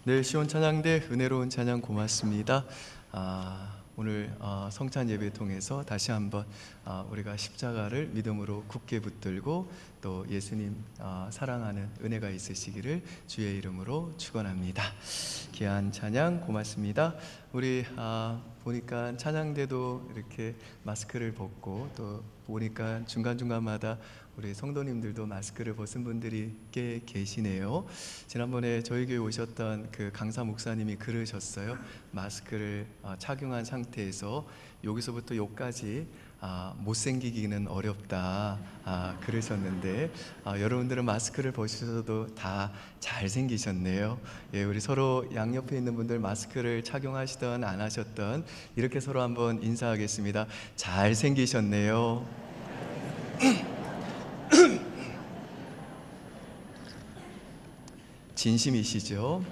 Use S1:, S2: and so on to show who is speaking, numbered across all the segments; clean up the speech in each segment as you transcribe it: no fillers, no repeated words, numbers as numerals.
S1: 네, 시온 찬양대 은혜로운 찬양 고맙습니다. 오늘 성찬 예배 통해서 다시 한번 우리가 십자가를 믿음으로 굳게 붙들고 또 예수님 사랑하는 은혜가 있으시기를 주의 이름으로 축원합니다. 귀한 찬양 고맙습니다. 우리 보니까 찬양대도 이렇게 마스크를 벗고 또 보니까 중간중간마다 우리 성도님들도 마스크를 벗은 분들이 꽤 계시네요. 지난번에 저희 교회 오셨던 그 강사 목사님이 그러셨어요. 마스크를 착용한 상태에서 여기서부터 여기까지 못생기기는 어렵다 그러셨는데 여러분들은 마스크를 벗으셔도 다 잘생기셨네요. 예, 우리 서로 양옆에 있는 분들 마스크를 착용하시던 안 하셨던 이렇게 서로 한번 인사하겠습니다. 잘생기셨네요. 진심이시죠?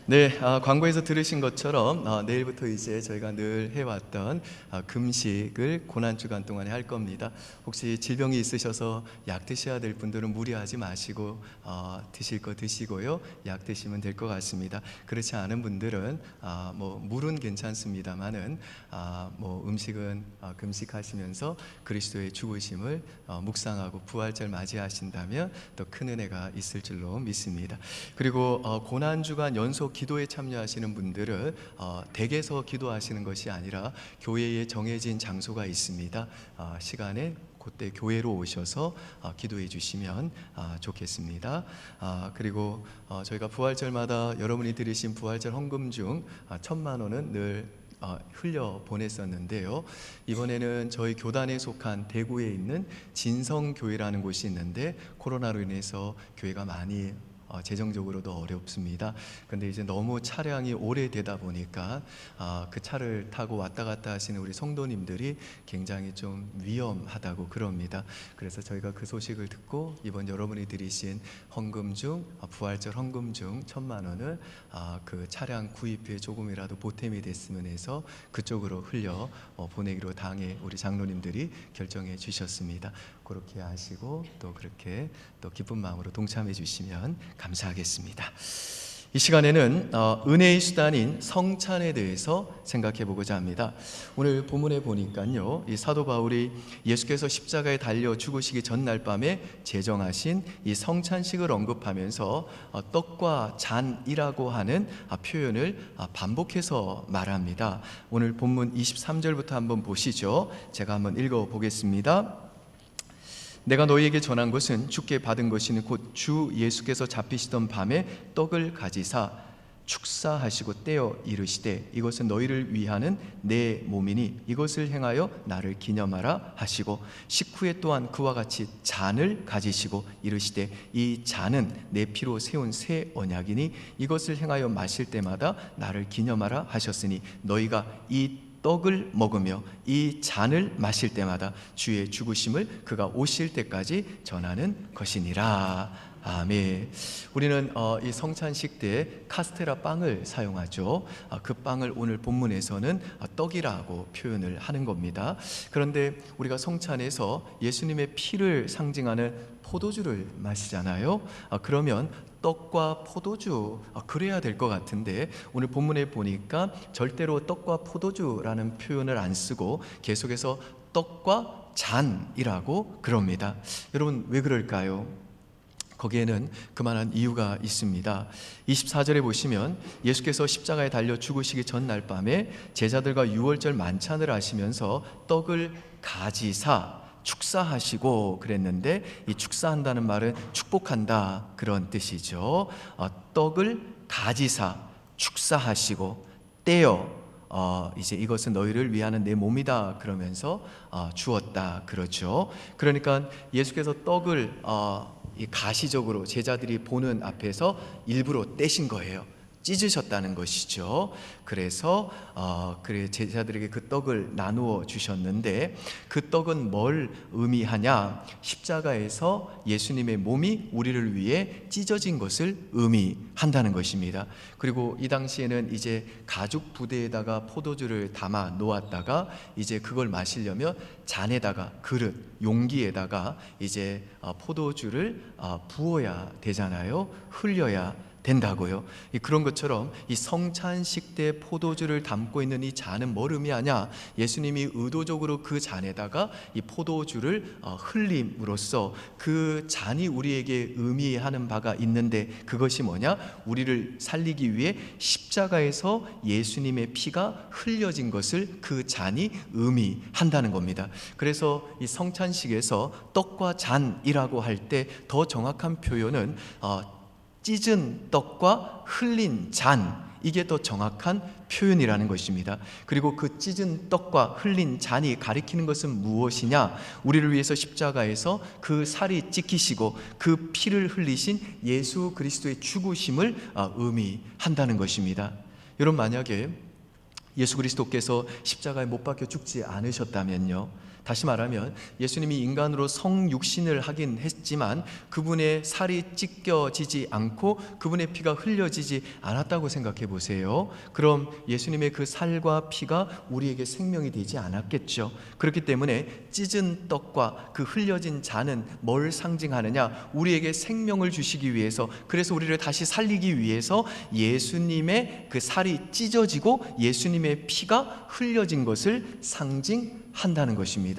S1: 네, 광고에서 들으신 것처럼 내일부터 이제 저희가 늘 해왔던 금식을 고난주간 동안에 할 겁니다. 혹시 질병이 있으셔서 약 드셔야 될 분들은 무리하지 마시고 드실 거 드시고요. 약 드시면 될 것 같습니다. 그렇지 않은 분들은 뭐 물은 괜찮습니다만은 뭐 음식은 금식하시면서 그리스도의 죽으심을 묵상하고 부활절 맞이하신다면 더 큰 은혜가 있을 줄로 믿습니다. 그리고 고난주간 연속 기도에 참여하시는 분들은 댁에서 기도하시는 것이 아니라 교회에 정해진 장소가 있습니다. 시간에 그때 교회로 오셔서 기도해 주시면 좋겠습니다. 그리고 저희가 부활절마다 여러분이 드리신 부활절 헌금 중 1,000만 원은 늘 흘려 보냈었는데요. 이번에는 저희 교단에 속한 대구에 있는 진성교회라는 곳이 있는데 코로나로 인해서 교회가 많이 재정적으로도 어렵습니다. 근데 이제 너무 차량이 오래되다 보니까 그 차를 타고 왔다 갔다 하시는 우리 성도님들이 굉장히 좀 위험하다고 그럽니다. 그래서 저희가 그 소식을 듣고 이번 여러분이 드리신 헌금 중 부활절 헌금 중 1,000만 원을 그 차량 구입비에 조금이라도 보탬이 됐으면 해서 그쪽으로 흘려 보내기로 당에 우리 장로님들이 결정해 주셨습니다. 그렇게 하시고 또 그렇게 또 기쁜 마음으로 동참해 주시면 감사하겠습니다. 이 시간에는 은혜의 수단인 성찬에 대해서 생각해 보고자 합니다. 오늘 본문에 보니까요, 이 사도 바울이 예수께서 십자가에 달려 죽으시기 전날 밤에 제정하신 이 성찬식을 언급하면서 떡과 잔이라고 하는 표현을 반복해서 말합니다. 오늘 본문 23절부터 한번 보시죠. 제가 한번 읽어 보겠습니다. 내가 너희에게 전한 것은 주께 받은 것이니 곧 주 예수께서 잡히시던 밤에 떡을 가지사 축사하시고 떼어 이르시되 이것은 너희를 위하는 내 몸이니 이것을 행하여 나를 기념하라 하시고 식후에 또한 그와 같이 잔을 가지시고 이르시되 이 잔은 내 피로 세운 새 언약이니 이것을 행하여 마실 때마다 나를 기념하라 하셨으니 너희가 이 떡을 먹으며 이 잔을 마실 때마다 주의 죽으심을 그가 오실 때까지 전하는 것이니라. 아멘. 우리는 이 성찬식 때 카스테라 빵을 사용하죠. 그 빵을 오늘 본문에서는 떡이라고 표현을 하는 겁니다. 그런데 우리가 성찬에서 예수님의 피를 상징하는 포도주를 마시잖아요. 그러면 떡과 포도주 그래야 될 것 같은데 오늘 본문에 보니까 절대로 떡과 포도주라는 표현을 안 쓰고 계속해서 떡과 잔이라고 그럽니다. 여러분 왜 그럴까요? 거기에는 그만한 이유가 있습니다. 24절에 보시면 예수께서 십자가에 달려 죽으시기 전날 밤에 제자들과 유월절 만찬을 하시면서 떡을 가지사 축사하시고 그랬는데 이 축사한다는 말은 축복한다 그런 뜻이죠. 떡을 가지사 축사하시고 떼어 이제 이것은 너희를 위하는 내 몸이다 그러면서 주었다 그렇죠. 그러니까 예수께서 떡을 이 가시적으로 제자들이 보는 앞에서 일부러 떼신 거예요. 찢으셨다는 것이죠. 그래서 제자들에게 그 떡을 나누어 주셨는데 그 떡은 뭘 의미하냐? 십자가에서 예수님의 몸이 우리를 위해 찢어진 것을 의미한다는 것입니다. 그리고 이 당시에는 이제 가죽 부대에다가 포도주를 담아 놓았다가 이제 그걸 마시려면 잔에다가 그릇, 용기에다가 이제 포도주를 부어야 되잖아요. 흘려야 된다고요. 그런 것처럼 이 성찬식 때 포도주를 담고 있는 이 잔은 뭘 의미하냐? 예수님이 의도적으로 그 잔에다가 이 포도주를 흘림으로써 그 잔이 우리에게 의미하는 바가 있는데, 그것이 뭐냐? 우리를 살리기 위해 십자가에서 예수님의 피가 흘려진 것을 그 잔이 의미한다는 겁니다. 그래서 이 성찬식에서 떡과 잔이라고 할 때 더 정확한 표현은 찢은 떡과 흘린 잔, 이게 더 정확한 표현이라는 것입니다. 그리고 그 찢은 떡과 흘린 잔이 가리키는 것은 무엇이냐? 우리를 위해서 십자가에서 그 살이 찢기시고 그 피를 흘리신 예수 그리스도의 죽으심을 의미한다는 것입니다. 여러분, 만약에 예수 그리스도께서 십자가에 못 박혀 죽지 않으셨다면요, 다시 말하면 예수님이 인간으로 성육신을 하긴 했지만 그분의 살이 찢겨지지 않고 그분의 피가 흘려지지 않았다고 생각해 보세요. 그럼 예수님의 그 살과 피가 우리에게 생명이 되지 않았겠죠. 그렇기 때문에 찢은 떡과 그 흘려진 잔은 뭘 상징하느냐? 우리에게 생명을 주시기 위해서, 그래서 우리를 다시 살리기 위해서 예수님의 그 살이 찢어지고 예수님의 피가 흘려진 것을 상징한다는 것입니다.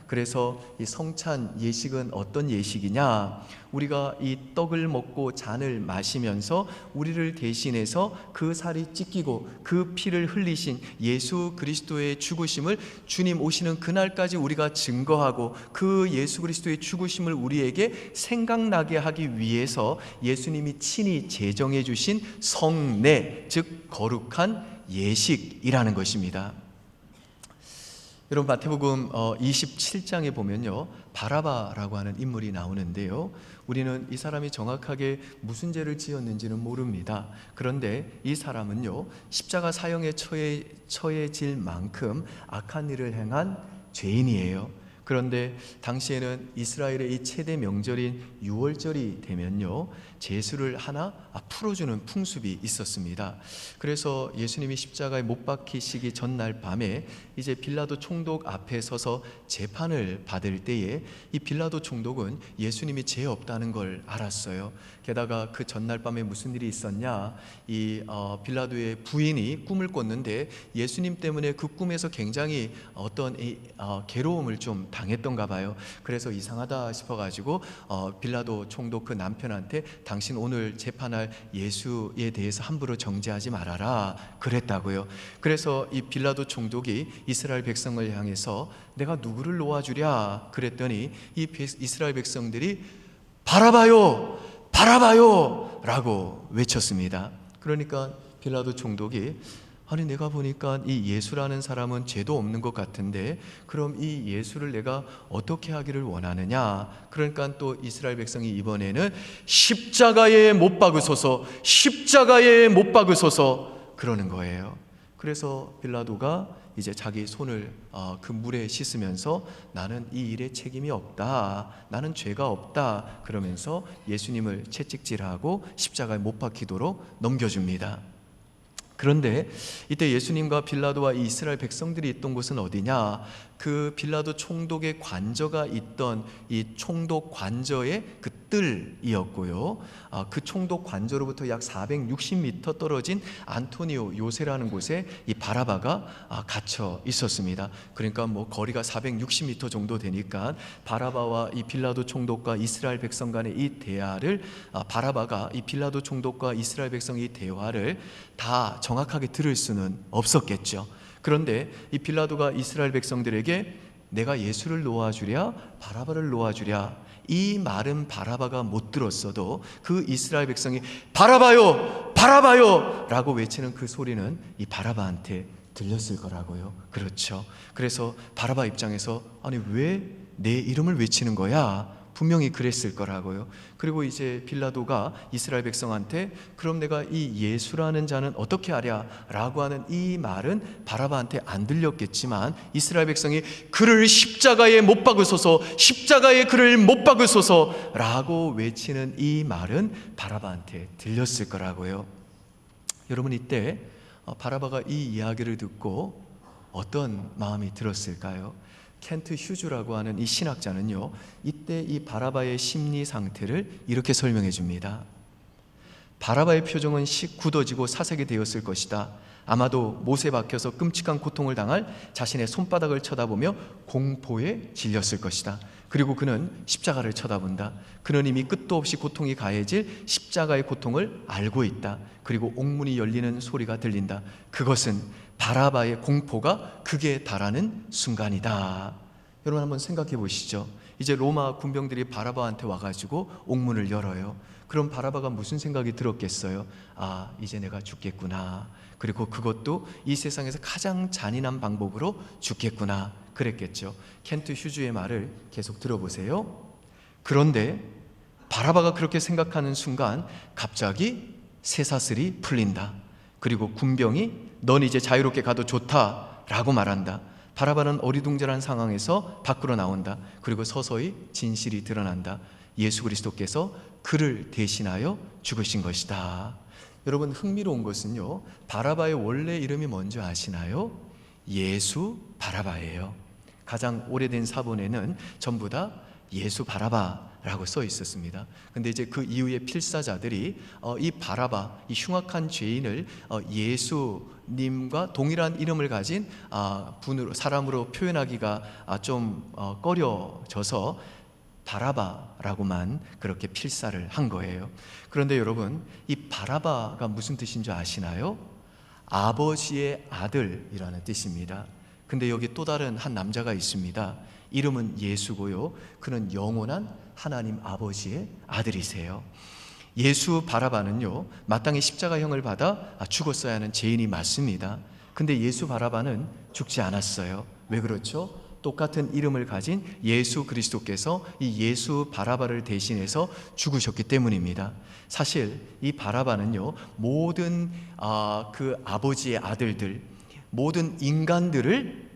S1: 그래서 이 성찬 예식은 어떤 예식이냐? 우리가 이 떡을 먹고 잔을 마시면서 우리를 대신해서 그 살이 찢기고 그 피를 흘리신 예수 그리스도의 죽으심을, 주님 오시는 그날까지 우리가 증거하고 그 예수 그리스도의 죽으심을 우리에게 생각나게 하기 위해서 예수님이 친히 제정해 주신 성례, 즉 거룩한 예식이라는 것입니다. 여러분, 마태복음 27장에 보면요, 바라바라고 하는 인물이 나오는데요, 우리는 이 사람이 정확하게 무슨 죄를 지었는지는 모릅니다. 그런데 이 사람은요, 십자가 사형에 처해질 만큼 악한 일을 행한 죄인이에요. 그런데 당시에는 이스라엘의 이 최대 명절인 유월절이 되면요, 제수를 하나 풀어주는 풍습이 있었습니다. 그래서 예수님이 십자가에 못 박히시기 전날 밤에 이제 빌라도 총독 앞에 서서 재판을 받을 때에 이 빌라도 총독은 예수님이 죄 없다는 걸 알았어요. 게다가 그 전날 밤에 무슨 일이 있었냐? 이 빌라도의 부인이 꿈을 꿨는데 예수님 때문에 그 꿈에서 굉장히 어떤 괴로움을 좀 당했던가 봐요. 그래서 이상하다 싶어가지고 빌라도 총독 그 남편한테 당신 오늘 재판할 예수에 대해서 함부로 정죄하지 말아라 그랬다고요. 그래서 이 빌라도 총독이 이스라엘 백성을 향해서 내가 누구를 놓아주랴 그랬더니 이 이스라엘 백성들이 바라바요, 바라바요 라고 외쳤습니다. 그러니까 빌라도 총독이 아니, 내가 보니까 이 예수라는 사람은 죄도 없는 것 같은데 그럼 이 예수를 내가 어떻게 하기를 원하느냐? 그러니까 또 이스라엘 백성이 이번에는 십자가에 못 박으소서, 십자가에 못 박으소서 그러는 거예요. 그래서 빌라도가 이제 자기 손을 그 물에 씻으면서 나는 이 일에 책임이 없다, 나는 죄가 없다 그러면서 예수님을 채찍질하고 십자가에 못 박히도록 넘겨줍니다. 그런데 이때 예수님과 빌라도와 이 이스라엘 백성들이 있던 곳은 어디냐? 그 빌라도 총독의 관저가 있던 이 총독 관저의 그 뜰이었고요. 그 총독 관저로부터 약 460m 떨어진 안토니오 요새라는 곳에 이 바라바가 갇혀 있었습니다. 그러니까 뭐 거리가 460m 정도 되니까 바라바와 이 빌라도 총독과 이스라엘 백성 간의 이 대화를 바라바가 이 빌라도 총독과 이스라엘 백성의 이 대화를 다 정확하게 들을 수는 없었겠죠. 그런데 이 빌라도가 이스라엘 백성들에게 내가 예수를 놓아주랴 바라바를 놓아주랴, 이 말은 바라바가 못 들었어도 그 이스라엘 백성이 바라바요, 바라바요 라고 외치는 그 소리는 이 바라바한테 들렸을 거라고요. 그렇죠. 그래서 바라바 입장에서 아니 왜 내 이름을 외치는 거야? 분명히 그랬을 거라고요. 그리고 이제 빌라도가 이스라엘 백성한테 그럼 내가 이 예수라는 자는 어떻게 하랴? 라고 하는 이 말은 바라바한테 안 들렸겠지만 이스라엘 백성이 그를 십자가에 못 박으소서, 십자가에 그를 못 박으소서 라고 외치는 이 말은 바라바한테 들렸을 거라고요. 여러분, 이때 바라바가 이 이야기를 듣고 어떤 마음이 들었을까요? 켄트 휴즈라고 하는 이 신학자는요, 이때 이 바라바의 심리 상태를 이렇게 설명해 줍니다. 바라바의 표정은 굳어지고 사색이 되었을 것이다. 아마도 못에 박혀서 끔찍한 고통을 당할 자신의 손바닥을 쳐다보며 공포에 질렸을 것이다. 그리고 그는 십자가를 쳐다본다. 그는 이미 끝도 없이 고통이 가해질 십자가의 고통을 알고 있다. 그리고 옥문이 열리는 소리가 들린다. 그것은 바라바의 공포가 극에 달하는 순간이다. 여러분 한번 생각해 보시죠. 이제 로마 군병들이 바라바한테 와가지고 옥문을 열어요. 그럼 바라바가 무슨 생각이 들었겠어요? 아, 이제 내가 죽겠구나. 그리고 그것도 이 세상에서 가장 잔인한 방법으로 죽겠구나 그랬겠죠. 켄트 휴즈의 말을 계속 들어보세요. 그런데 바라바가 그렇게 생각하는 순간 갑자기 쇠사슬이 풀린다. 그리고 군병이 넌 이제 자유롭게 가도 좋다라고 말한다. 바라바는 어리둥절한 상황에서 밖으로 나온다. 그리고 서서히 진실이 드러난다. 예수 그리스도께서 그를 대신하여 죽으신 것이다. 여러분 흥미로운 것은요, 바라바의 원래 이름이 뭔지 아시나요? 예수 바라바예요. 가장 오래된 사본에는 전부 다 예수 바라바라고 써 있었습니다. 근데 이제 그 이후에 필사자들이 이 바라바, 이 흉악한 죄인을 예수님과 동일한 이름을 가진 분으로, 사람으로 표현하기가 좀 꺼려져서 바라바라고만 그렇게 필사를 한 거예요. 그런데 여러분, 이 바라바가 무슨 뜻인 줄 아시나요? 아버지의 아들이라는 뜻입니다. 근데 여기 또 다른 한 남자가 있습니다. 이름은 예수고요. 그는 영원한 하나님 아버지의 아들이세요. 예수 바라바는요, 마땅히 십자가형을 받아 죽었어야 하는 죄인이 맞습니다. 근데 예수 바라바는 죽지 않았어요. 왜 그렇죠? 똑같은 이름을 가진 예수 그리스도께서 이 예수 바라바를 대신해서 죽으셨기 때문입니다. 사실 이 바라바는요, 모든 그 아버지의 아들들, 모든 인간들을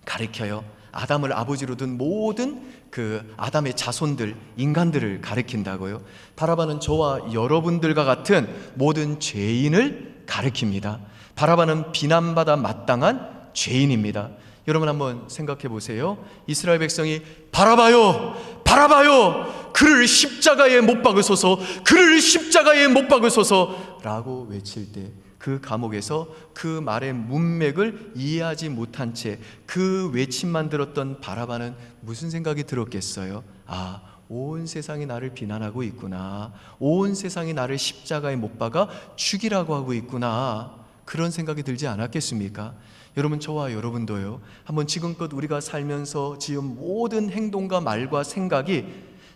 S1: 가리켜요. 아담을 아버지로 둔 모든 그 아담의 자손들, 인간들을 가리킨다고요. 바라바는 저와 여러분들과 같은 모든 죄인을 가리킵니다. 바라바는 비난받아 마땅한 죄인입니다. 여러분 한번 생각해 보세요. 이스라엘 백성이 바라바요, 바라바요, 그를 십자가에 못 박으소서, 그를 십자가에 못 박으소서 라고 외칠 때 그 감옥에서 그 말의 문맥을 이해하지 못한 채 그 외침만 들었던 바라바는 무슨 생각이 들었겠어요? 아, 온 세상이 나를 비난하고 있구나. 온 세상이 나를 십자가에 못 박아 죽이라고 하고 있구나. 그런 생각이 들지 않았겠습니까? 여러분, 저와 여러분도요, 한번 지금껏 우리가 살면서 지은 모든 행동과 말과 생각이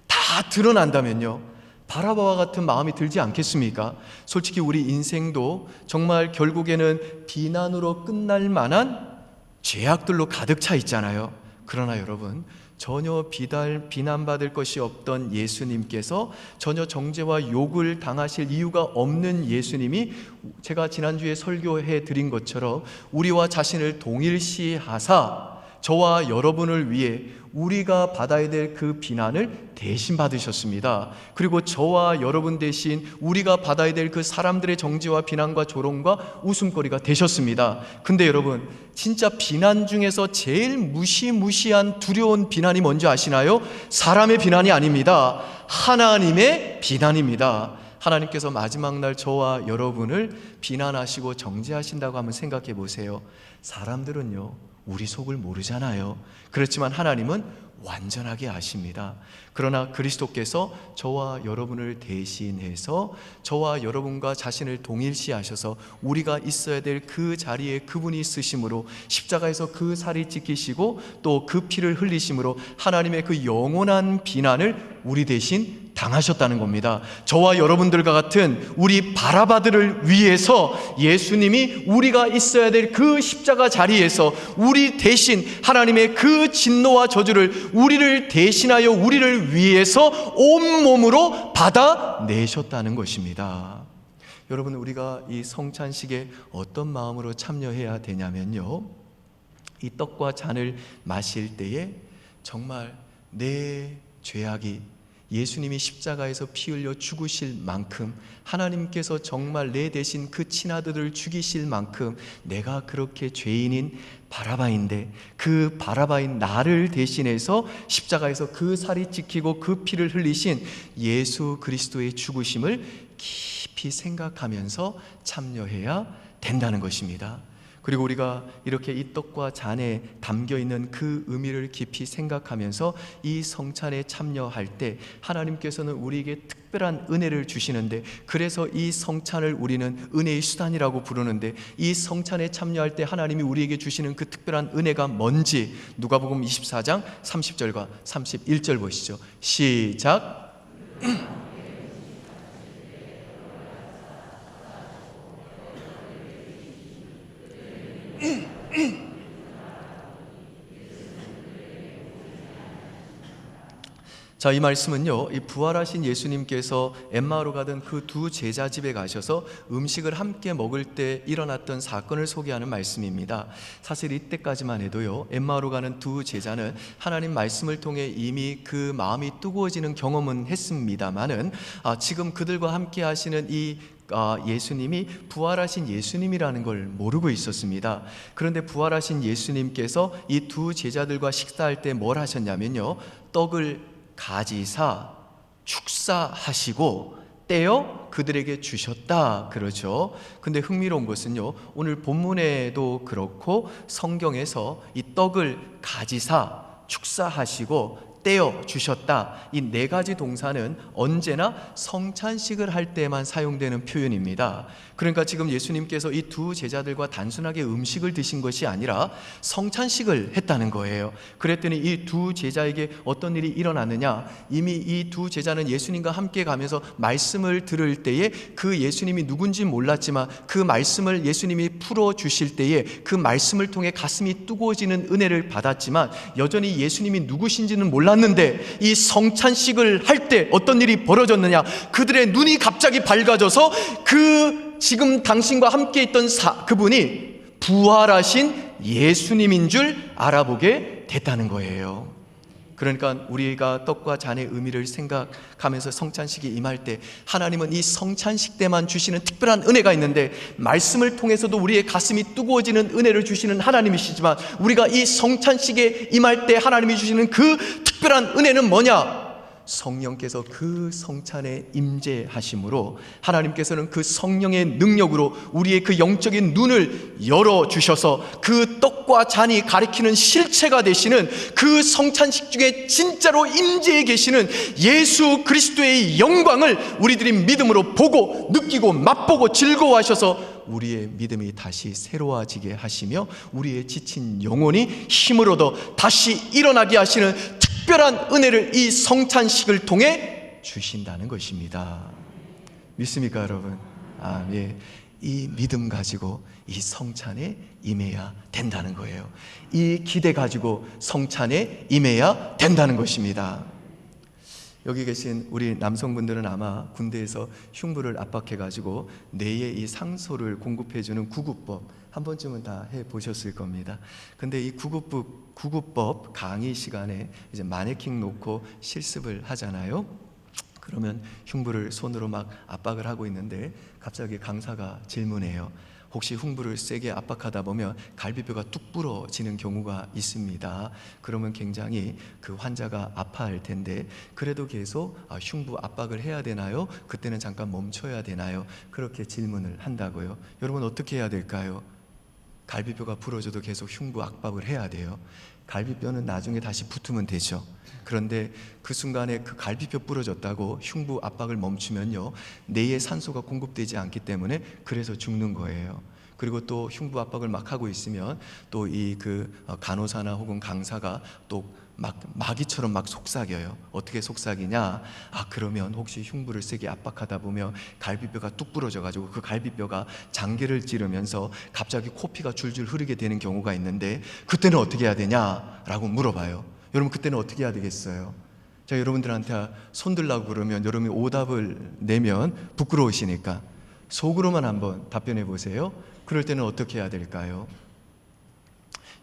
S1: 다 드러난다면요, 바라바와 같은 마음이 들지 않겠습니까? 솔직히 우리 인생도 정말 결국에는 비난으로 끝날 만한 죄악들로 가득 차 있잖아요. 그러나 여러분, 전혀 비난받을 것이 없던 예수님께서 전혀 정죄와 욕을 당하실 이유가 없는 예수님이 제가 지난주에 설교해 드린 것처럼 우리와 자신을 동일시하사 저와 여러분을 위해 우리가 받아야 될 그 비난을 대신 받으셨습니다. 그리고 저와 여러분 대신 우리가 받아야 될 그 사람들의 정죄와 비난과 조롱과 웃음거리가 되셨습니다. 근데 여러분, 진짜 비난 중에서 제일 무시무시한 두려운 비난이 뭔지 아시나요? 사람의 비난이 아닙니다. 하나님의 비난입니다. 하나님께서 마지막 날 저와 여러분을 비난하시고 정죄하신다고 한번 생각해 보세요. 사람들은요, 우리 속을 모르잖아요. 그렇지만 하나님은 완전하게 아십니다. 그러나 그리스도께서 저와 여러분을 대신해서 저와 여러분과 자신을 동일시하셔서 우리가 있어야 될 그 자리에 그분이 있으심으로 십자가에서 그 살이 찢기시고 또 그 피를 흘리심으로 하나님의 그 영원한 비난을 우리 대신 당하셨다는 겁니다. 저와 여러분들과 같은 우리 바라바들을 위해서 예수님이 우리가 있어야 될 그 십자가 자리에서 우리 대신 하나님의 그 진노와 저주를 우리를 대신하여 우리를 위해서 온몸으로 받아내셨다는 것입니다. 여러분, 우리가 이 성찬식에 어떤 마음으로 참여해야 되냐면요, 이 떡과 잔을 마실 때에 정말 내 죄악이 예수님이 십자가에서 피 흘려 죽으실 만큼, 하나님께서 정말 내 대신 그 친아들을 죽이실 만큼 내가 그렇게 죄인인 바라바인데 그 바라바인 나를 대신해서 십자가에서 그 살이 찢기고 그 피를 흘리신 예수 그리스도의 죽으심을 깊이 깊이 생각하면서 참여해야 된다는 것입니다. 그리고 우리가 이렇게 이 떡과 잔에 담겨 있는 그 의미를 깊이 생각하면서 이 성찬에 참여할 때 하나님께서는 우리에게 특별한 은혜를 주시는데, 그래서 이 성찬을 우리는 은혜의 수단이라고 부르는데, 이 성찬에 참여할 때 하나님이 우리에게 주시는 그 특별한 은혜가 뭔지 누가복음 24장 30절과 31절 보시죠. 시작. 자, 이 말씀은요, 이 부활하신 예수님께서 엠마오로 가던 그 두 제자 집에 가셔서 음식을 함께 먹을 때 일어났던 사건을 소개하는 말씀입니다. 사실 이때까지만 해도요, 엠마오로 가는 두 제자는 하나님 말씀을 통해 이미 그 마음이 뜨거워지는 경험은 했습니다만은 지금 그들과 함께 하시는 이 예수님이 부활하신 예수님이라는 걸 모르고 있었습니다. 그런데 부활하신 예수님께서 이 두 제자들과 식사할 때 뭘 하셨냐면요, 떡을 가지사 축사하시고 떼어 그들에게 주셨다 그러죠. 근데 흥미로운 것은요, 오늘 본문에도 그렇고 성경에서 이 떡을 가지사 축사하시고 떼어 주셨다, 이 네 가지 동사는 언제나 성찬식을 할 때만 사용되는 표현입니다. 그러니까 지금 예수님께서 이 두 제자들과 단순하게 음식을 드신 것이 아니라 성찬식을 했다는 거예요. 그랬더니 이 두 제자에게 어떤 일이 일어났느냐, 이미 이 두 제자는 예수님과 함께 가면서 말씀을 들을 때에 그 예수님이 누군지 몰랐지만 그 말씀을 예수님이 풀어주실 때에 그 말씀을 통해 가슴이 뜨거워지는 은혜를 받았지만 여전히 예수님이 누구신지는 몰랐는데, 이 성찬식을 할 때 어떤 일이 벌어졌느냐, 그들의 눈이 갑자기 밝아져서 지금 당신과 함께 있던 그분이 부활하신 예수님인 줄 알아보게 됐다는 거예요. 그러니까 우리가 떡과 잔의 의미를 생각하면서 성찬식이 임할 때 하나님은 이 성찬식 때만 주시는 특별한 은혜가 있는데, 말씀을 통해서도 우리의 가슴이 뜨거워지는 은혜를 주시는 하나님이시지만, 우리가 이 성찬식에 임할 때 하나님이 주시는 그 특별한 은혜는 뭐냐? 성령께서 그 성찬에 임재하심으로 하나님께서는 그 성령의 능력으로 우리의 그 영적인 눈을 열어주셔서 그 떡과 잔이 가리키는 실체가 되시는 그 성찬식 중에 진짜로 임재해 계시는 예수 그리스도의 영광을 우리들이 믿음으로 보고 느끼고 맛보고 즐거워하셔서 우리의 믿음이 다시 새로워지게 하시며 우리의 지친 영혼이 힘을 얻어 다시 일어나게 하시는 특별한 은혜를 이 성찬식을 통해 주신다는 것입니다. 믿습니까, 여러분? 예. 이 믿음 가지고 이 성찬에 임해야 된다는 거예요. 이 기대 가지고 성찬에 임해야 된다는 것입니다. 여기 계신 우리 남성분들은 아마 군대에서 흉부를 압박해가지고 뇌에 이 상소를 공급해주는 구급법 한 번쯤은 다 해보셨을 겁니다. 근데 이 구급법 강의 시간에 이제 마네킹 놓고 실습을 하잖아요. 그러면 흉부를 손으로 막 압박을 하고 있는데 갑자기 강사가 질문해요. 혹시 흉부를 세게 압박하다 보면 갈비뼈가 뚝 부러지는 경우가 있습니다. 그러면 굉장히 그 환자가 아파할 텐데 그래도 계속 흉부 압박을 해야 되나요? 그때는 잠깐 멈춰야 되나요? 그렇게 질문을 한다고요. 여러분 어떻게 해야 될까요? 갈비뼈가 부러져도 계속 흉부 압박을 해야 돼요. 갈비뼈는 나중에 다시 붙으면 되죠. 그런데 그 순간에 그 갈비뼈 부러졌다고 흉부 압박을 멈추면요, 뇌에 산소가 공급되지 않기 때문에 그래서 죽는 거예요. 그리고 또 흉부 압박을 막 하고 있으면 또 이 간호사나 혹은 강사가 또 마귀처럼 막 속삭여요. 어떻게 속삭이냐? 그러면 혹시 흉부를 세게 압박하다 보면 갈비뼈가 뚝 부러져가지고 그 갈비뼈가 장기를 찌르면서 갑자기 코피가 줄줄 흐르게 되는 경우가 있는데 그때는 어떻게 해야 되냐라고 물어봐요. 여러분 그때는 어떻게 해야 되겠어요? 제가 여러분들한테 손들라고 그러면 여러분이 오답을 내면 부끄러우시니까 속으로만 한번 답변해 보세요. 그럴 때는 어떻게 해야 될까요?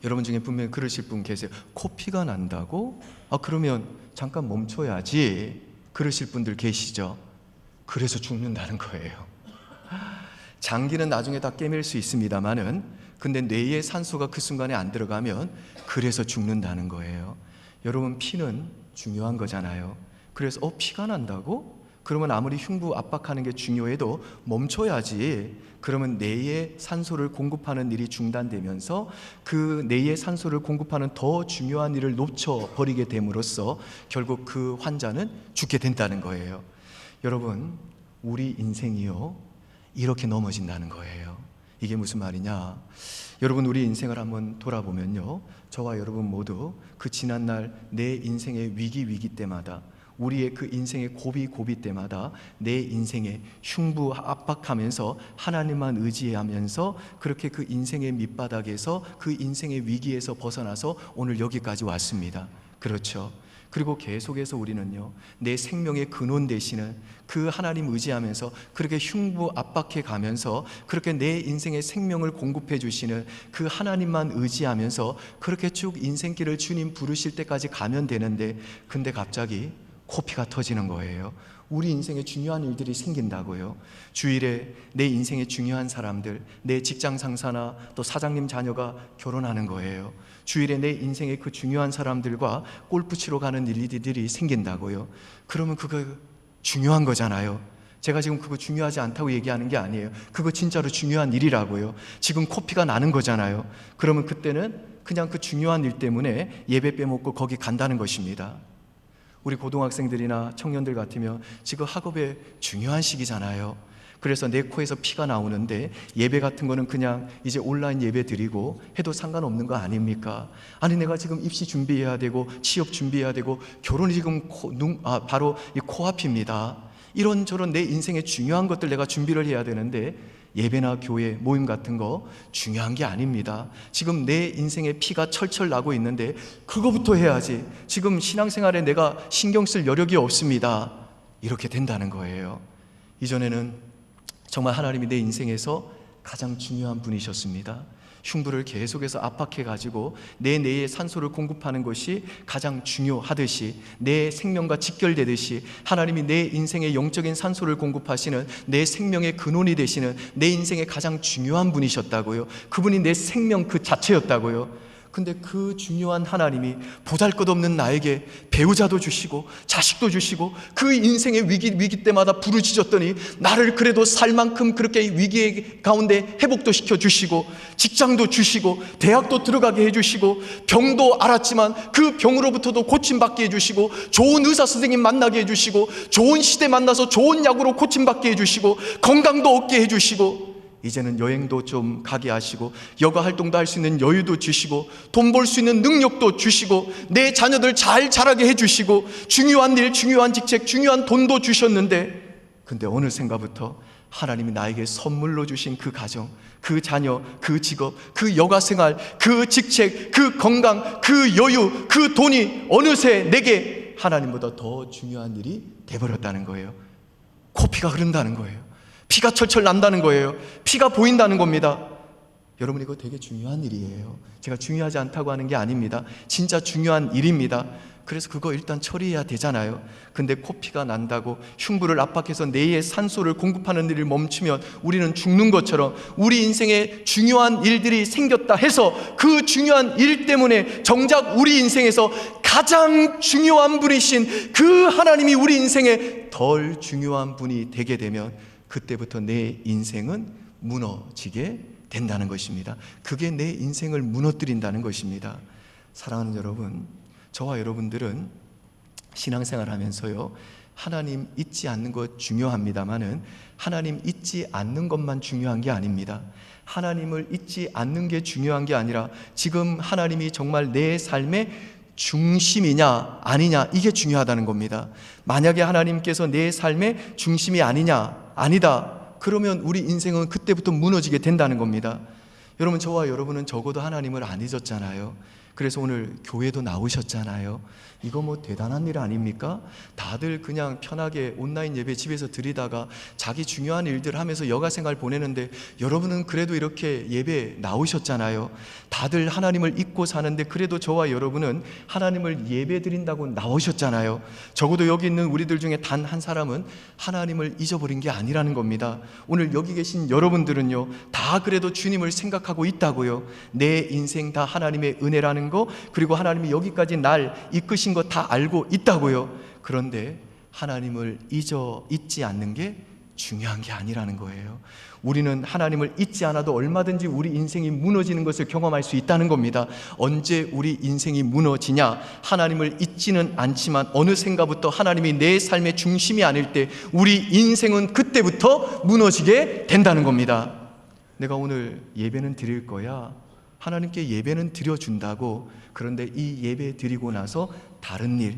S1: 여러분 중에 분명히 그러실 분 계세요. 코피가 난다고? 그러면 잠깐 멈춰야지. 그러실 분들 계시죠? 그래서 죽는다는 거예요. 장기는 나중에 다 깨맬 수 있습니다만은 근데 뇌에 산소가 그 순간에 안 들어가면 그래서 죽는다는 거예요. 여러분 피는 중요한 거잖아요. 그래서 피가 난다고? 그러면 아무리 흉부 압박하는 게 중요해도 멈춰야지. 그러면 뇌에 산소를 공급하는 일이 중단되면서 그 뇌에 산소를 공급하는 더 중요한 일을 놓쳐버리게 됨으로써 결국 그 환자는 죽게 된다는 거예요. 여러분, 우리 인생이요, 이렇게 넘어진다는 거예요. 이게 무슨 말이냐? 여러분, 우리 인생을 한번 돌아보면요, 저와 여러분 모두 그 지난날 내 인생의 위기 때마다, 우리의 그 인생의 고비 때마다 내 인생의 흉부 압박하면서 하나님만 의지하면서 그렇게 그 인생의 밑바닥에서 그 인생의 위기에서 벗어나서 오늘 여기까지 왔습니다. 그렇죠? 그리고 계속해서 우리는요, 내 생명의 근원 되시는 그 하나님 의지하면서 그렇게 흉부 압박해 가면서 그렇게 내 인생의 생명을 공급해 주시는 그 하나님만 의지하면서 그렇게 쭉 인생길을 주님 부르실 때까지 가면 되는데, 근데 갑자기 코피가 터지는 거예요. 우리 인생에 중요한 일들이 생긴다고요. 주일에 내 인생의 중요한 사람들, 내 직장 상사나 또 사장님 자녀가 결혼하는 거예요. 주일에 내 인생의 그 중요한 사람들과 골프 치러 가는 일들이 생긴다고요. 그러면 그거 중요한 거잖아요. 제가 지금 그거 중요하지 않다고 얘기하는 게 아니에요. 그거 진짜로 중요한 일이라고요. 지금 코피가 나는 거잖아요. 그러면 그때는 그냥 그 중요한 일 때문에 예배 빼먹고 거기 간다는 것입니다. 우리 고등학생들이나 청년들 같으면 지금 학업의 중요한 시기잖아요. 그래서 내 코에서 피가 나오는데 예배 같은 거는 그냥 이제 온라인 예배 드리고 해도 상관없는 거 아닙니까? 아니, 내가 지금 입시 준비해야 되고 취업 준비해야 되고 결혼이 지금 바로 이 코앞입니다. 이런저런 내 인생의 중요한 것들 내가 준비를 해야 되는데 예배나 교회, 모임 같은 거 중요한 게 아닙니다. 지금 내 인생에 피가 철철 나고 있는데 그거부터 해야지. 지금 신앙생활에 내가 신경 쓸 여력이 없습니다. 이렇게 된다는 거예요. 이전에는 정말 하나님이 내 인생에서 가장 중요한 분이셨습니다. 흉부를 계속해서 압박해가지고 내 뇌에 산소를 공급하는 것이 가장 중요하듯이, 내 생명과 직결되듯이 하나님이 내 인생의 영적인 산소를 공급하시는 내 생명의 근원이 되시는 내 인생의 가장 중요한 분이셨다고요. 그분이 내 생명 그 자체였다고요. 근데 그 중요한 하나님이 보잘것없는 나에게 배우자도 주시고 자식도 주시고 그 인생의 위기 때마다 부르짖었더니 나를 그래도 살 만큼 그렇게 위기의 가운데 회복도 시켜주시고 직장도 주시고 대학도 들어가게 해주시고 병도 알았지만 그 병으로부터도 고침받게 해주시고 좋은 의사 선생님 만나게 해주시고 좋은 시대 만나서 좋은 약으로 고침받게 해주시고 건강도 얻게 해주시고 이제는 여행도 좀 가게 하시고 여가 활동도 할 수 있는 여유도 주시고 돈 벌 수 있는 능력도 주시고 내 자녀들 잘 자라게 해주시고 중요한 일, 중요한 직책, 중요한 돈도 주셨는데, 근데 어느샌가부터 하나님이 나에게 선물로 주신 그 가정, 그 자녀, 그 직업, 그 여가 생활, 그 직책, 그 건강, 그 여유, 그 돈이 어느새 내게 하나님보다 더 중요한 일이 돼버렸다는 거예요. 코피가 흐른다는 거예요. 피가 철철 난다는 거예요. 피가 보인다는 겁니다. 여러분, 이거 되게 중요한 일이에요. 제가 중요하지 않다고 하는 게 아닙니다. 진짜 중요한 일입니다. 그래서 그거 일단 처리해야 되잖아요. 근데 코피가 난다고 흉부를 압박해서 뇌에 산소를 공급하는 일을 멈추면 우리는 죽는 것처럼 우리 인생에 중요한 일들이 생겼다 해서 그 중요한 일 때문에 정작 우리 인생에서 가장 중요한 분이신 그 하나님이 우리 인생에 덜 중요한 분이 되게 되면 그때부터 내 인생은 무너지게 된다는 것입니다. 그게 내 인생을 무너뜨린다는 것입니다. 사랑하는 여러분, 저와 여러분들은 신앙생활 하면서요, 하나님 잊지 않는 것 중요합니다만은 하나님 잊지 않는 것만 중요한 게 아닙니다. 하나님을 잊지 않는 게 중요한 게 아니라 지금 하나님이 정말 내 삶의 중심이냐 아니냐, 이게 중요하다는 겁니다. 만약에 하나님께서 내 삶의 중심이 아니다, 그러면 우리 인생은 그때부터 무너지게 된다는 겁니다. 여러분, 저와 여러분은 적어도 하나님을 안 잊었잖아요. 그래서 오늘 교회도 나오셨잖아요. 이거 뭐 대단한 일 아닙니까? 다들 그냥 편하게 온라인 예배 집에서 드리다가 자기 중요한 일들 하면서 여가생활 보내는데 여러분은 그래도 이렇게 예배 나오셨잖아요. 다들 하나님을 잊고 사는데 그래도 저와 여러분은 하나님을 예배 드린다고 나오셨잖아요. 적어도 여기 있는 우리들 중에 단 한 사람은 하나님을 잊어버린 게 아니라는 겁니다. 오늘 여기 계신 여러분들은요, 다 그래도 주님을 생각하고 있다고요. 내 인생 다 하나님의 은혜라는 거, 그리고 하나님이 여기까지 날 이끄신 거 다 알고 있다고요. 그런데 하나님을 잊지 않는 게 중요한 게 아니라는 거예요. 우리는 하나님을 잊지 않아도 얼마든지 우리 인생이 무너지는 것을 경험할 수 있다는 겁니다. 언제 우리 인생이 무너지냐? 하나님을 잊지는 않지만 어느샌가부터 하나님이 내 삶의 중심이 아닐 때 우리 인생은 그때부터 무너지게 된다는 겁니다. 내가 오늘 예배는 드릴 거야. 하나님께 예배는 드려준다고. 그런데 이 예배 드리고 나서 다른 일,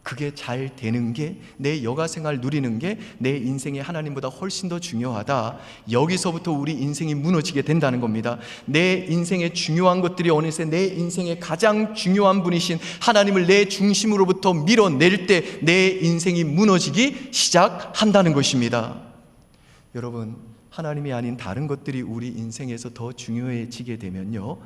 S1: 그게 잘 되는 게, 내 여가생활 누리는 게 내 인생에 하나님보다 훨씬 더 중요하다. 여기서부터 우리 인생이 무너지게 된다는 겁니다. 내 인생의 중요한 것들이 어느새 내 인생의 가장 중요한 분이신 하나님을 내 중심으로부터 밀어낼 때 내 인생이 무너지기 시작한다는 것입니다. 여러분, 하나님이 아닌 다른 것들이 우리 인생에서 더 중요해지게 되면요,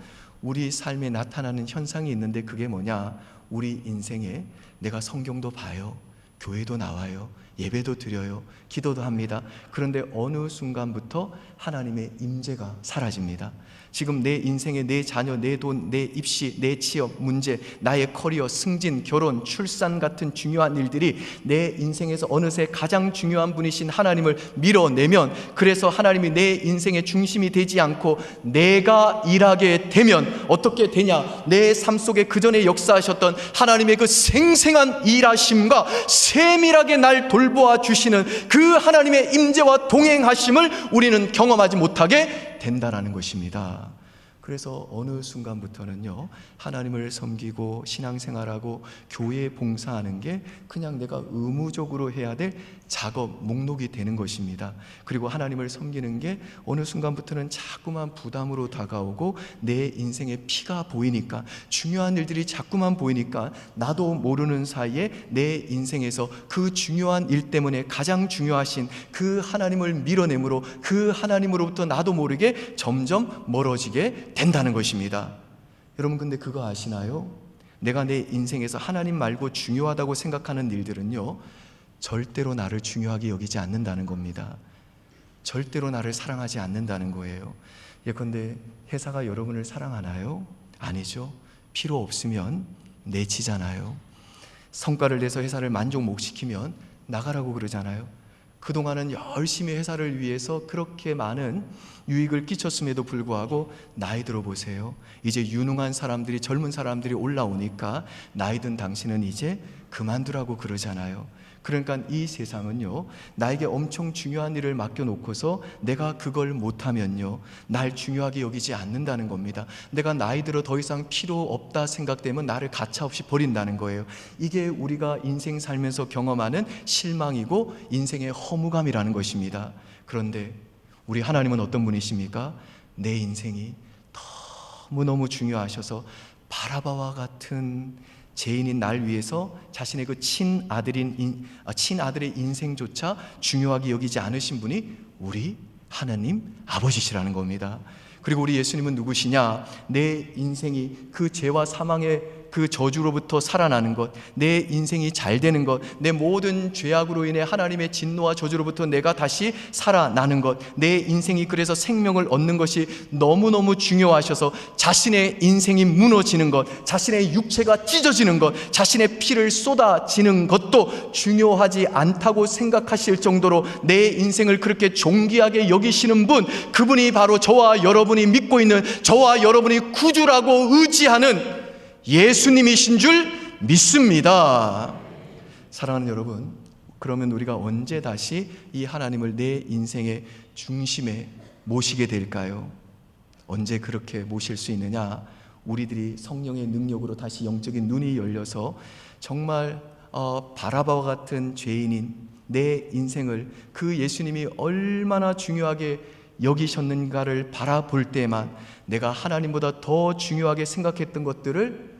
S1: 우리 삶에 나타나는 현상이 있는데 그게 뭐냐? 우리 인생에 내가 성경도 봐요, 교회도 나와요, 예배도 드려요, 기도도 합니다. 그런데 어느 순간부터 하나님의 임재가 사라집니다. 지금 내 인생에 내 자녀, 내 돈, 내 입시, 내 취업 문제, 나의 커리어, 승진, 결혼, 출산 같은 중요한 일들이 내 인생에서 어느새 가장 중요한 분이신 하나님을 밀어내면, 그래서 하나님이 내 인생의 중심이 되지 않고 내가 일하게 되면 어떻게 되냐? 내 삶 속에 그전에 역사하셨던 하나님의 그 생생한 일하심과 세밀하게 날 돌보아 주시는 그 하나님의 임재와 동행하심을 우리는 경험하지 못하게 된다라는 것입니다. 그래서 어느 순간부터는요, 하나님을 섬기고 신앙생활하고 교회에 봉사하는 게 그냥 내가 의무적으로 해야 될 작업, 목록이 되는 것입니다. 그리고 하나님을 섬기는 게 어느 순간부터는 자꾸만 부담으로 다가오고 내 인생의 피가 보이니까, 중요한 일들이 자꾸만 보이니까 나도 모르는 사이에 내 인생에서 그 중요한 일 때문에 가장 중요하신 그 하나님을 밀어내므로 그 하나님으로부터 나도 모르게 점점 멀어지게 된다는 것입니다. 여러분, 근데 그거 아시나요? 내가 내 인생에서 하나님 말고 중요하다고 생각하는 일들은요, 절대로 나를 중요하게 여기지 않는다는 겁니다. 절대로 나를 사랑하지 않는다는 거예요. 예컨대 회사가 여러분을 사랑하나요? 아니죠. 필요 없으면 내치잖아요. 성과를 내서 회사를 만족 못 시키면 나가라고 그러잖아요. 그동안은 열심히 회사를 위해서 그렇게 많은 유익을 끼쳤음에도 불구하고 나이 들어보세요. 이제 유능한 사람들이, 젊은 사람들이 올라오니까 나이 든 당신은 이제 그만두라고 그러잖아요. 그러니까 이 세상은요, 나에게 엄청 중요한 일을 맡겨놓고서 내가 그걸 못하면요, 날 중요하게 여기지 않는다는 겁니다. 내가 나이 들어 더 이상 필요 없다 생각되면 나를 가차없이 버린다는 거예요. 이게 우리가 인생 살면서 경험하는 실망이고 인생의 허무감이라는 것입니다. 그런데 우리 하나님은 어떤 분이십니까? 내 인생이 너무너무 중요하셔서 바라바와 같은 죄인인 날 위해서 자신의 그 친아들의 인생조차 중요하게 여기지 않으신 분이 우리 하나님 아버지시라는 겁니다. 그리고 우리 예수님은 누구시냐? 내 인생이 그 죄와 사망의 그 저주로부터 살아나는 것, 내 인생이 잘 되는 것, 내 모든 죄악으로 인해 하나님의 진노와 저주로부터 내가 다시 살아나는 것, 내 인생이 그래서 생명을 얻는 것이 너무너무 중요하셔서 자신의 인생이 무너지는 것, 자신의 육체가 찢어지는 것, 자신의 피를 쏟아지는 것도 중요하지 않다고 생각하실 정도로 내 인생을 그렇게 존귀하게 여기시는 분, 그분이 바로 저와 여러분이 믿고 있는, 저와 여러분이 구주라고 의지하는 예수님이신 줄 믿습니다. 사랑하는 여러분, 그러면 우리가 언제 다시 이 하나님을 내 인생의 중심에 모시게 될까요? 언제 그렇게 모실 수 있느냐? 우리들이 성령의 능력으로 다시 영적인 눈이 열려서 정말 바라바와 같은 죄인인 내 인생을 그 예수님이 얼마나 중요하게 여기셨는가를 바라볼 때만 내가 하나님보다 더 중요하게 생각했던 것들을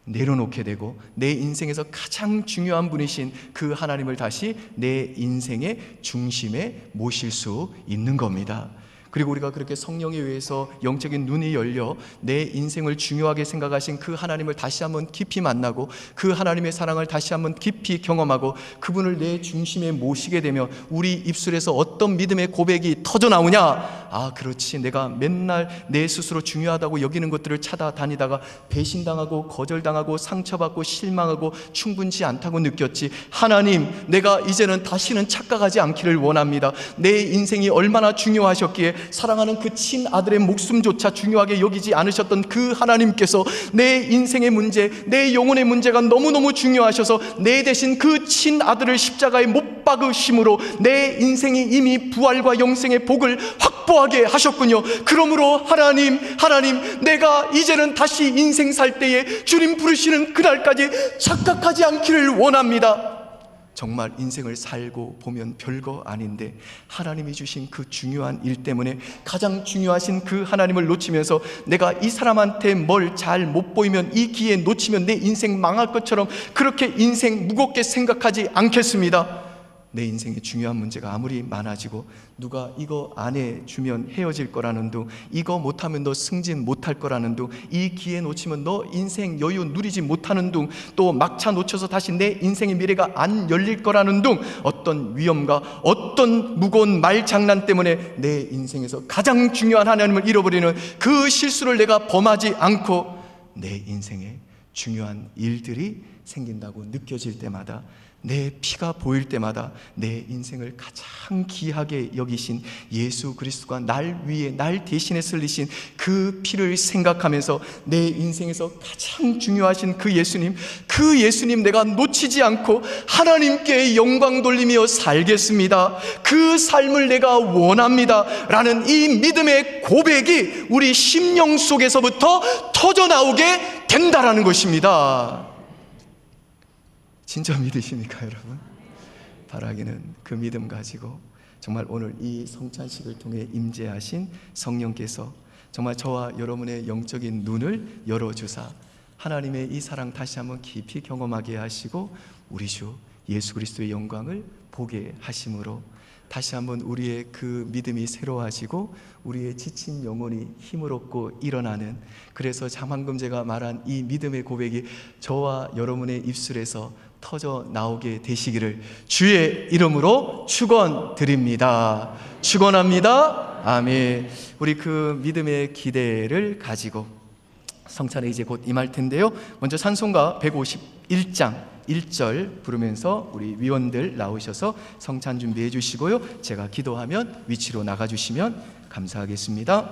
S1: 내려놓게 되고 내 인생에서 가장 중요한 분이신 그 하나님을 다시 내 인생의 중심에 모실 수 있는 겁니다. 그리고 우리가 그렇게 성령에 의해서 영적인 눈이 열려 내 인생을 중요하게 생각하신 그 하나님을 다시 한번 깊이 만나고 그 하나님의 사랑을 다시 한번 깊이 경험하고 그분을 내 중심에 모시게 되면 우리 입술에서 어떤 믿음의 고백이 터져 나오냐? 아, 그렇지. 내가 맨날 내 스스로 중요하다고 여기는 것들을 찾아다니다가 배신당하고 거절당하고 상처받고 실망하고 충분치 않다고 느꼈지. 하나님, 내가 이제는 다시는 착각하지 않기를 원합니다. 내 인생이 얼마나 중요하셨기에 사랑하는 그 친아들의 목숨조차 중요하게 여기지 않으셨던 그 하나님께서 내 인생의 문제, 내 영혼의 문제가 너무너무 중요하셔서 내 대신 그 친아들을 십자가에 못 박으심으로 내 인생이 이미 부활과 영생의 복을 확보하게 하셨군요. 그러므로 하나님, 내가 이제는 다시 인생 살 때에 주님 부르시는 그날까지 착각하지 않기를 원합니다. 정말 인생을 살고 보면 별거 아닌데 하나님이 주신 그 중요한 일 때문에 가장 중요하신 그 하나님을 놓치면서 내가 이 사람한테 뭘 잘 못 보이면 이 기회 놓치면 내 인생 망할 것처럼 그렇게 인생 무겁게 생각하지 않겠습니다. 내 인생에 중요한 문제가 아무리 많아지고 누가 이거 안 해주면 헤어질 거라는 둥, 이거 못하면 너 승진 못할 거라는 둥, 이 기회 놓치면 너 인생 여유 누리지 못하는 둥, 또 막차 놓쳐서 다시 내 인생의 미래가 안 열릴 거라는 둥, 어떤 위험과 어떤 무거운 말장난 때문에 내 인생에서 가장 중요한 하나님을 잃어버리는 그 실수를 내가 범하지 않고 내 인생에 중요한 일들이 생긴다고 느껴질 때마다, 내 피가 보일 때마다 내 인생을 가장 귀하게 여기신 예수 그리스도가 날 위해 날 대신에 흘리신 그 피를 생각하면서 내 인생에서 가장 중요하신 그 예수님 내가 놓치지 않고 하나님께 영광 돌리며 살겠습니다. 그 삶을 내가 원합니다 라는 이 믿음의 고백이 우리 심령 속에서부터 터져나오게 된다라는 것입니다. 진짜 믿으십니까, 여러분? 바라기는 그 믿음 가지고 정말 오늘 이 성찬식을 통해 임재하신 성령께서 정말 저와 여러분의 영적인 눈을 열어주사 하나님의 이 사랑 다시 한번 깊이 경험하게 하시고 우리 주 예수 그리스도의 영광을 보게 하심으로 다시 한번 우리의 그 믿음이 새로워지고 우리의 지친 영혼이 힘을 얻고 일어나는, 그래서 장황금제가 말한 이 믿음의 고백이 저와 여러분의 입술에서 터져 나오게 되시기를 주의 이름으로 축원드립니다. 축원합니다. 아멘. 우리 그 믿음의 기대를 가지고 성찬에 이제 곧 임할 텐데요, 먼저 찬송가 151장 1절 부르면서 우리 위원들 나오셔서 성찬 준비해 주시고요, 제가 기도하면 위치로 나가 주시면 감사하겠습니다.